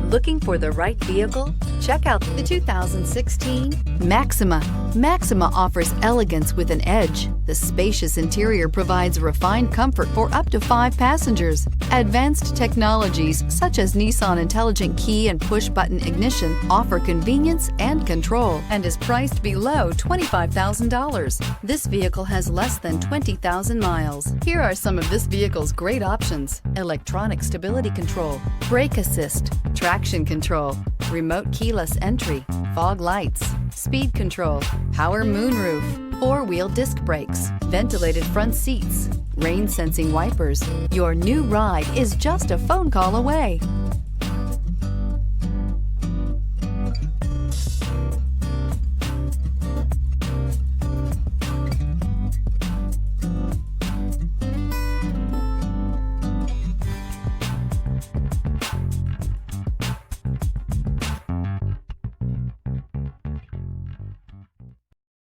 Looking for the right vehicle? Check out the 2016 Maxima. Maxima offers elegance with an edge. The spacious interior provides refined comfort for up to 5 passengers. Advanced technologies such as Nissan Intelligent Key and push-button ignition offer convenience and control and is priced below $25,000. This vehicle has less than 20,000 miles. Here are some of this vehicle's great options: electronic stability control, brake assist, traction control, remote keyless entry, fog lights, speed control, power moonroof, 4-wheel disc brakes, ventilated front seats, rain sensing wipers. Your new ride is just a phone call away.